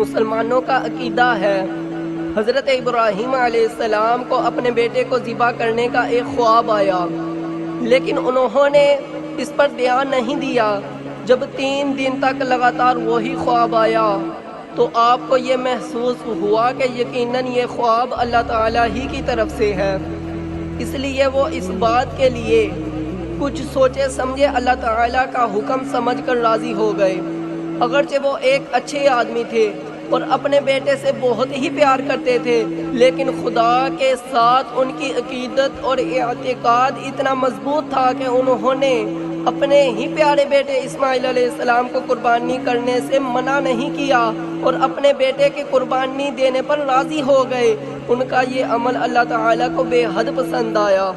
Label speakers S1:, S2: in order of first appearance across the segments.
S1: مسلمانوں کا عقیدہ ہے۔ حضرت ابراہیم علیہ السلام کو اپنے بیٹے کو ذبح کرنے کا ایک خواب آیا، لیکن انہوں نے اس پر دھیان نہیں دیا۔ جب 3 دن تک لگاتار وہی خواب آیا تو آپ کو یہ محسوس ہوا کہ یقیناً یہ خواب اللہ تعالیٰ ہی کی طرف سے ہے۔ اس لیے وہ اس بات کے لیے کچھ سوچے سمجھے اللہ تعالیٰ کا حکم سمجھ کر راضی ہو گئے۔ اگرچہ وہ ایک اچھے آدمی تھے اور اپنے بیٹے سے بہت ہی پیار کرتے تھے، لیکن خدا کے ساتھ ان کی عقیدت اور اعتقاد اتنا مضبوط تھا کہ انہوں نے اپنے ہی پیارے بیٹے اسماعیل علیہ السلام کو قربانی کرنے سے منع نہیں کیا اور اپنے بیٹے کی قربانی دینے پر راضی ہو گئے۔ ان کا یہ عمل اللہ تعالیٰ کو بے حد پسند آیا۔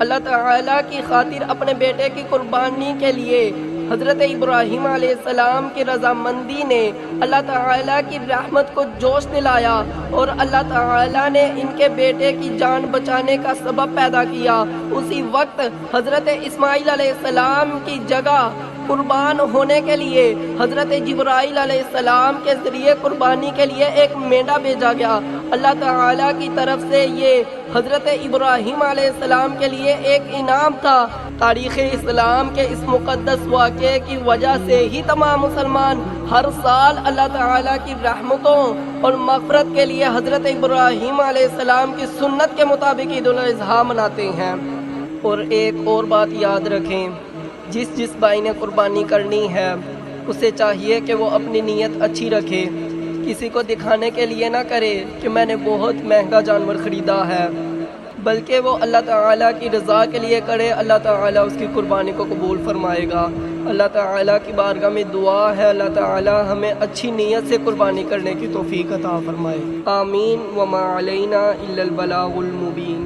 S1: اللہ تعالیٰ کی خاطر اپنے بیٹے کی قربانی کے لیے حضرت ابراہیم علیہ السلام کی رضامندی نے اللہ تعالیٰ کی رحمت کو جوش دلایا اور اللہ تعالیٰ نے ان کے بیٹے کی جان بچانے کا سبب پیدا کیا۔ اسی وقت حضرت اسماعیل علیہ السلام کی جگہ قربان ہونے کے لیے حضرت جبرائیل علیہ السلام کے ذریعے قربانی کے لیے ایک مینڈا بھیجا گیا۔ اللہ تعالیٰ کی طرف سے یہ حضرت ابراہیم علیہ السلام کے لیے ایک انعام تھا۔ تاریخ اسلام کے اس مقدس واقعے کی وجہ سے ہی تمام مسلمان ہر سال اللہ تعالیٰ کی رحمتوں اور مغفرت کے لیے حضرت ابراہیم علیہ السلام کی سنت کے مطابق عید الاضحیٰ مناتے ہیں۔ اور ایک اور بات یاد رکھیں، جس بھائی نے قربانی کرنی ہے اسے چاہیے کہ وہ اپنی نیت اچھی رکھے، کسی کو دکھانے کے لیے نہ کرے کہ میں نے بہت مہنگا جانور خریدا ہے، بلکہ وہ اللہ تعالیٰ کی رضا کے لیے کرے۔ اللہ تعالیٰ اس کی قربانی کو قبول فرمائے گا۔ اللہ تعالیٰ کی بارگاہ میں دعا ہے اللہ تعالیٰ ہمیں اچھی نیت سے قربانی کرنے کی توفیق عطا فرمائے۔ آمین۔ وما علینا الا البلاغ المبین۔